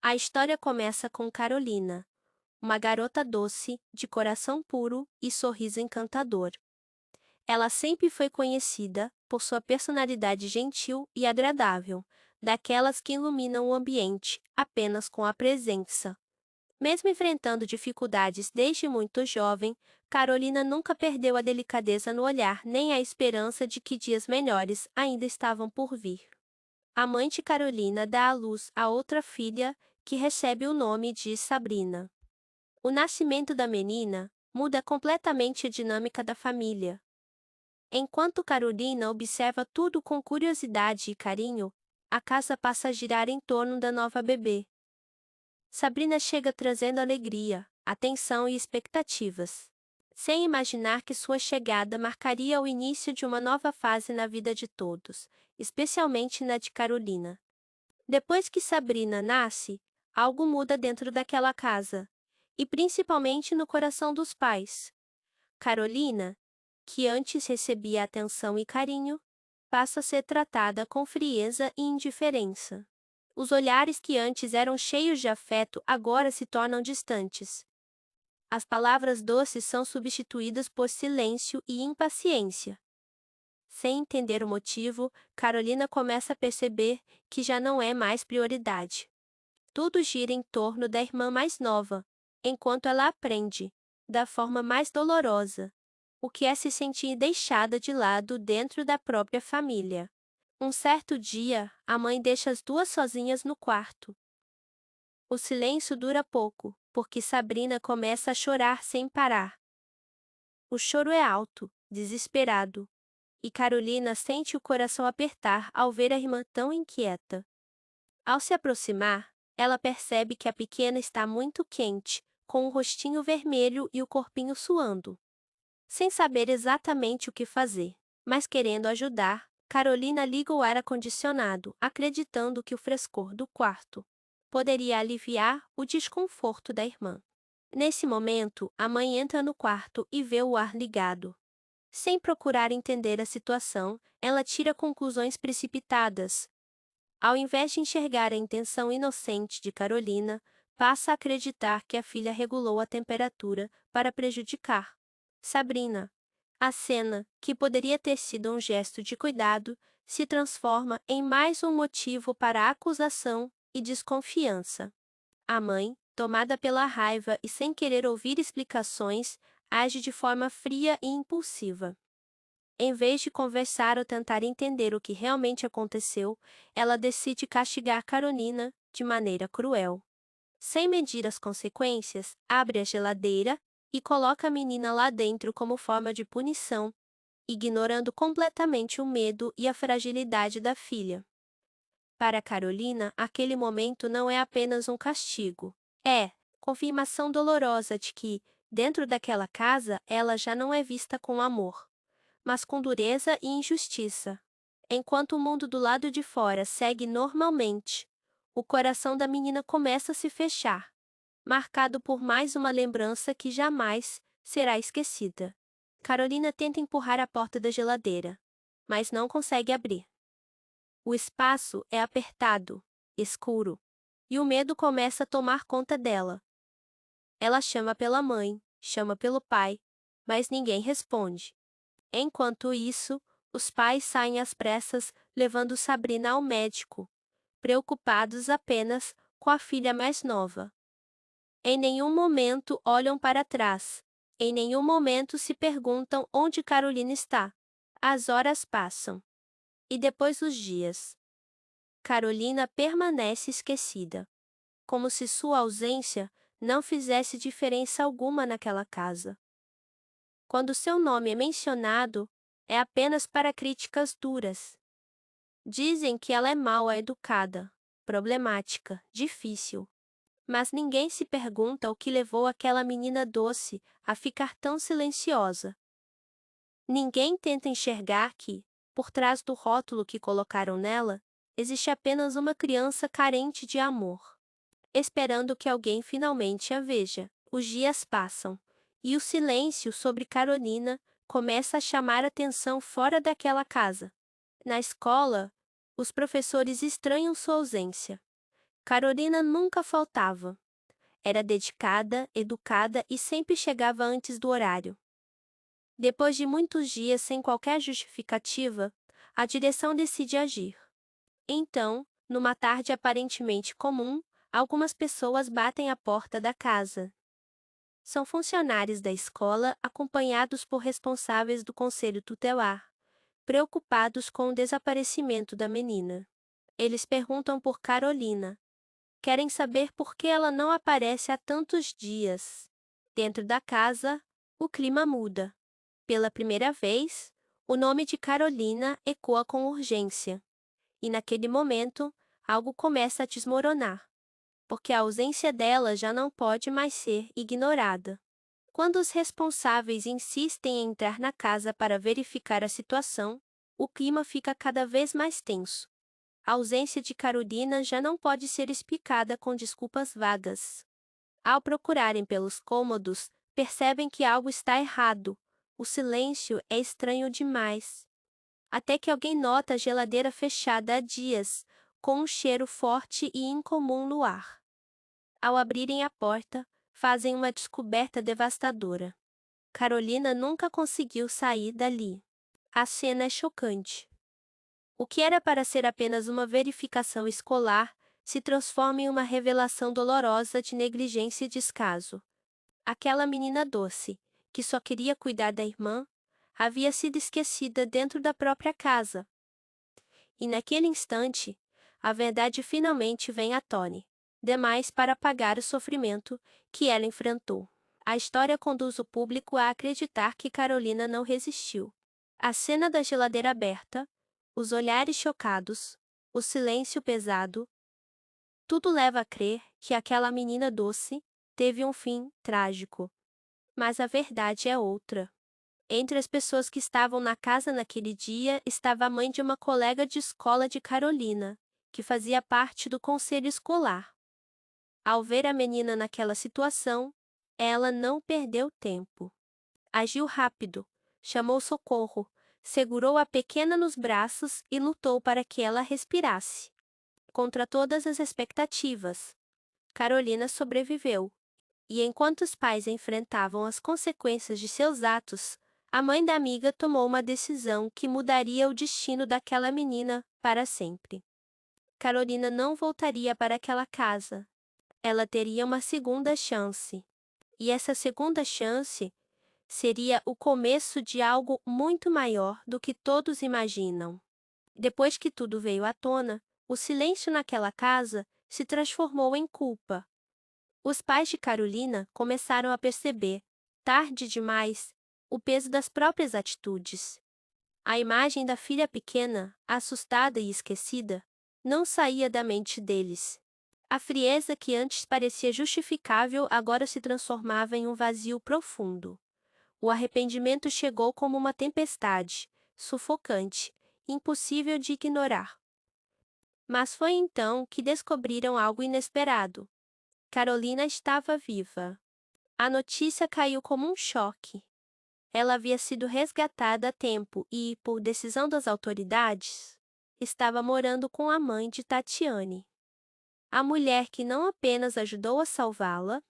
A história começa com Carolina, uma garota doce, de coração puro e sorriso encantador. Ela sempre foi conhecida por sua personalidade gentil e agradável, daquelas que iluminam o ambiente apenas com a presença. Mesmo enfrentando dificuldades desde muito jovem, Carolina nunca perdeu a delicadeza no olhar nem a esperança de que dias melhores ainda estavam por vir. A mãe de Carolina dá à luz a outra filha, que recebe o nome de Sabrina. O nascimento da menina muda completamente a dinâmica da família. Enquanto Carolina observa tudo com curiosidade e carinho, a casa passa a girar em torno da nova bebê. Sabrina chega trazendo alegria, atenção e expectativas, sem imaginar que sua chegada marcaria o início de uma nova fase na vida de todos, especialmente na de Carolina. Depois que Sabrina nasce, algo muda dentro daquela casa, e principalmente no coração dos pais. Carolina, que antes recebia atenção e carinho, passa a ser tratada com frieza e indiferença. Os olhares que antes eram cheios de afeto agora se tornam distantes. As palavras doces são substituídas por silêncio e impaciência. Sem entender o motivo, Carolina começa a perceber que já não é mais prioridade. Tudo gira em torno da irmã mais nova, enquanto ela aprende, da forma mais dolorosa, o que é se sentir deixada de lado dentro da própria família. Um certo dia, a mãe deixa as duas sozinhas no quarto. O silêncio dura pouco, porque Sabrina começa a chorar sem parar. O choro é alto, desesperado, e Carolina sente o coração apertar ao ver a irmã tão inquieta. Ao se aproximar, ela percebe que a pequena está muito quente, com o rostinho vermelho e o corpinho suando. Sem saber exatamente o que fazer, mas querendo ajudar, Carolina liga o ar-condicionado, acreditando que o frescor do quarto poderia aliviar o desconforto da irmã. Nesse momento, a mãe entra no quarto e vê o ar ligado. Sem procurar entender a situação, ela tira conclusões precipitadas. Ao invés de enxergar a intenção inocente de Carolina, passa a acreditar que a filha regulou a temperatura para prejudicar Sabrina. A cena, que poderia ter sido um gesto de cuidado, se transforma em mais um motivo para a acusação e desconfiança. A mãe, tomada pela raiva e sem querer ouvir explicações, age de forma fria e impulsiva. Em vez de conversar ou tentar entender o que realmente aconteceu, ela decide castigar Carolina de maneira cruel. Sem medir as consequências, abre a geladeira e coloca a menina lá dentro como forma de punição, ignorando completamente o medo e a fragilidade da filha. Para Carolina, aquele momento não é apenas um castigo. É confirmação dolorosa de que, dentro daquela casa, ela já não é vista com amor, mas com dureza e injustiça. Enquanto o mundo do lado de fora segue normalmente, o coração da menina começa a se fechar, marcado por mais uma lembrança que jamais será esquecida. Carolina tenta empurrar a porta da geladeira, mas não consegue abrir. O espaço é apertado, escuro, e o medo começa a tomar conta dela. Ela chama pela mãe, chama pelo pai, mas ninguém responde. Enquanto isso, os pais saem às pressas, levando Sabrina ao médico, preocupados apenas com a filha mais nova. Em nenhum momento olham para trás. Em nenhum momento se perguntam onde Carolina está. As horas passam. E depois dos dias, Carolina permanece esquecida, como se sua ausência não fizesse diferença alguma naquela casa. Quando seu nome é mencionado, é apenas para críticas duras. Dizem que ela é mal educada, problemática, difícil. Mas ninguém se pergunta o que levou aquela menina doce a ficar tão silenciosa. Ninguém tenta enxergar que, por trás do rótulo que colocaram nela, existe apenas uma criança carente de amor, esperando que alguém finalmente a veja. Os dias passam, e o silêncio sobre Carolina começa a chamar atenção fora daquela casa. Na escola, os professores estranham sua ausência. Carolina nunca faltava. Era dedicada, educada e sempre chegava antes do horário. Depois de muitos dias sem qualquer justificativa, a direção decide agir. Então, numa tarde aparentemente comum, algumas pessoas batem à porta da casa. São funcionários da escola acompanhados por responsáveis do conselho tutelar, preocupados com o desaparecimento da menina. Eles perguntam por Carolina. Querem saber por que ela não aparece há tantos dias. Dentro da casa, o clima muda. Pela primeira vez, o nome de Carolina ecoa com urgência. E naquele momento, algo começa a desmoronar, porque a ausência dela já não pode mais ser ignorada. Quando os responsáveis insistem em entrar na casa para verificar a situação, o clima fica cada vez mais tenso. A ausência de Carolina já não pode ser explicada com desculpas vagas. Ao procurarem pelos cômodos, percebem que algo está errado. O silêncio é estranho demais. Até que alguém nota a geladeira fechada há dias, com um cheiro forte e incomum no ar. Ao abrirem a porta, fazem uma descoberta devastadora. Carolina nunca conseguiu sair dali. A cena é chocante. O que era para ser apenas uma verificação escolar se transforma em uma revelação dolorosa de negligência e descaso. Aquela menina doce, que só queria cuidar da irmã, havia sido esquecida dentro da própria casa. E naquele instante, a verdade finalmente vem à tona, demais para apagar o sofrimento que ela enfrentou. A história conduz o público a acreditar que Carolina não resistiu. A cena da geladeira aberta, os olhares chocados, o silêncio pesado, tudo leva a crer que aquela menina doce teve um fim trágico. Mas a verdade é outra. Entre as pessoas que estavam na casa naquele dia estava a mãe de uma colega de escola de Carolina, que fazia parte do conselho escolar. Ao ver a menina naquela situação, ela não perdeu tempo. Agiu rápido, chamou socorro, segurou a pequena nos braços e lutou para que ela respirasse. Contra todas as expectativas, Carolina sobreviveu. E enquanto os pais enfrentavam as consequências de seus atos, a mãe da amiga tomou uma decisão que mudaria o destino daquela menina para sempre. Carolina não voltaria para aquela casa. Ela teria uma segunda chance. E essa segunda chance seria o começo de algo muito maior do que todos imaginam. Depois que tudo veio à tona, o silêncio naquela casa se transformou em culpa. Os pais de Carolina começaram a perceber, tarde demais, o peso das próprias atitudes. A imagem da filha pequena, assustada e esquecida, não saía da mente deles. A frieza que antes parecia justificável agora se transformava em um vazio profundo. O arrependimento chegou como uma tempestade, sufocante, impossível de ignorar. Mas foi então que descobriram algo inesperado. Carolina estava viva. A notícia caiu como um choque. Ela havia sido resgatada a tempo e, por decisão das autoridades, estava morando com a mãe de Tatiane. A mulher que não apenas ajudou a salvá-la,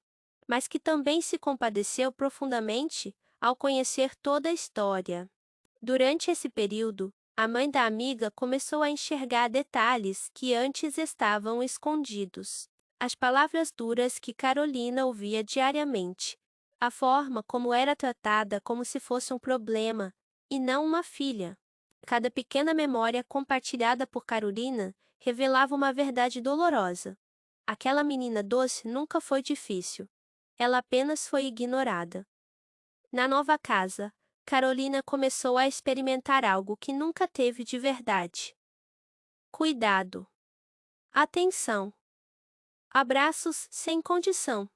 mas que também se compadeceu profundamente ao conhecer toda a história. Durante esse período, a mãe da amiga começou a enxergar detalhes que antes estavam escondidos. As palavras duras que Carolina ouvia diariamente, a forma como era tratada como se fosse um problema e não uma filha. Cada pequena memória compartilhada por Carolina revelava uma verdade dolorosa. Aquela menina doce nunca foi difícil. Ela apenas foi ignorada. Na nova casa, Carolina começou a experimentar algo que nunca teve de verdade: cuidado, atenção, abraços sem condição.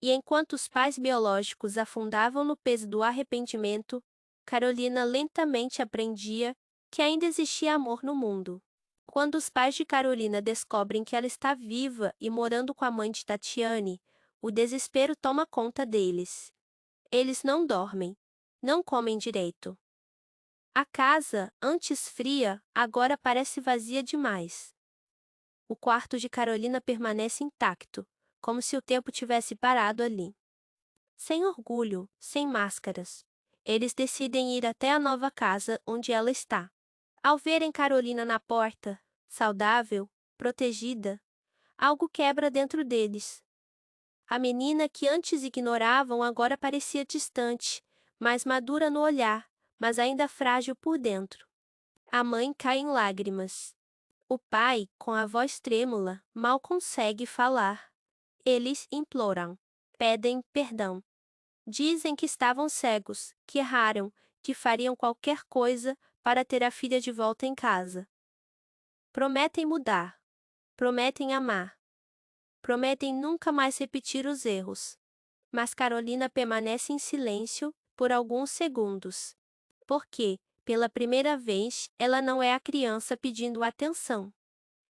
E enquanto os pais biológicos afundavam no peso do arrependimento, Carolina lentamente aprendia que ainda existia amor no mundo. Quando os pais de Carolina descobrem que ela está viva e morando com a mãe de Tatiane, o desespero toma conta deles. Eles não dormem, não comem direito. A casa, antes fria, agora parece vazia demais. O quarto de Carolina permanece intacto, como se o tempo tivesse parado ali. Sem orgulho, sem máscaras. Eles decidem ir até a nova casa onde ela está. Ao verem Carolina na porta, saudável, protegida, algo quebra dentro deles. A menina que antes ignoravam agora parecia distante, mais madura no olhar, mas ainda frágil por dentro. A mãe cai em lágrimas. O pai, com a voz trêmula, mal consegue falar. Eles imploram, pedem perdão. Dizem que estavam cegos, que erraram, que fariam qualquer coisa para ter a filha de volta em casa. Prometem mudar. Prometem amar. Prometem nunca mais repetir os erros. Mas Carolina permanece em silêncio por alguns segundos. Porque, pela primeira vez, ela não é a criança pedindo atenção.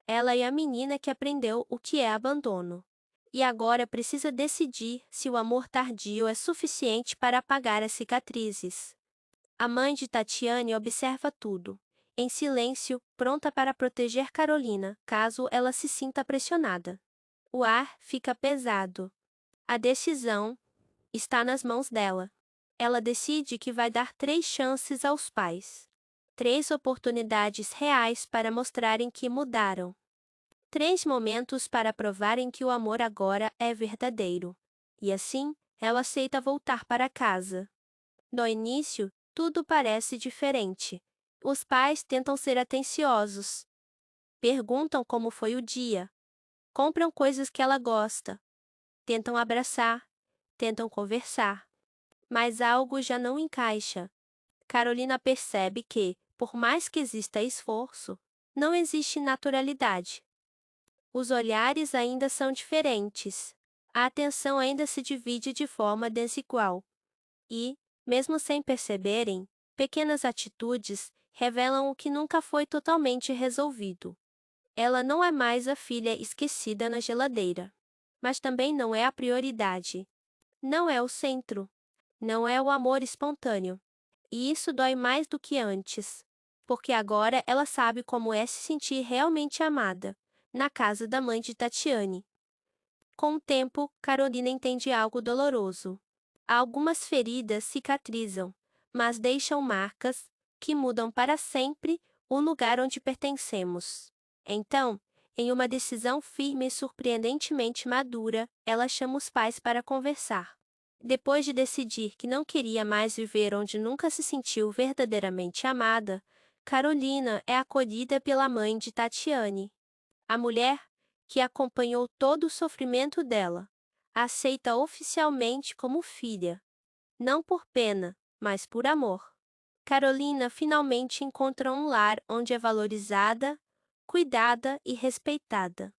Ela é a menina que aprendeu o que é abandono. E agora precisa decidir se o amor tardio é suficiente para apagar as cicatrizes. A mãe de Tatiane observa tudo, em silêncio, pronta para proteger Carolina, caso ela se sinta pressionada. O ar fica pesado. A decisão está nas mãos dela. Ela decide que vai dar 3 chances aos pais. 3 oportunidades reais para mostrarem que mudaram. 3 momentos para provarem que o amor agora é verdadeiro. E assim, ela aceita voltar para casa. No início, tudo parece diferente. Os pais tentam ser atenciosos. Perguntam como foi o dia. Compram coisas que ela gosta. Tentam abraçar. Tentam conversar. Mas algo já não encaixa. Carolina percebe que, por mais que exista esforço, não existe naturalidade. Os olhares ainda são diferentes. A atenção ainda se divide de forma desigual. E, mesmo sem perceberem, pequenas atitudes revelam o que nunca foi totalmente resolvido. Ela não é mais a filha esquecida na geladeira. Mas também não é a prioridade. Não é o centro. Não é o amor espontâneo. E isso dói mais do que antes. Porque agora ela sabe como é se sentir realmente amada, na casa da mãe de Tatiane. Com o tempo, Carolina entende algo doloroso. Algumas feridas cicatrizam, mas deixam marcas que mudam para sempre o lugar onde pertencemos. Então, em uma decisão firme e surpreendentemente madura, ela chama os pais para conversar. Depois de decidir que não queria mais viver onde nunca se sentiu verdadeiramente amada, Carolina é acolhida pela mãe de Tatiane. A mulher, que acompanhou todo o sofrimento dela, a aceita oficialmente como filha, não por pena, mas por amor. Carolina finalmente encontra um lar onde é valorizada, cuidada e respeitada.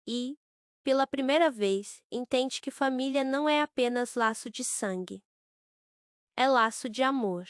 E, pela primeira vez, entende que família não é apenas laço de sangue. É laço de amor.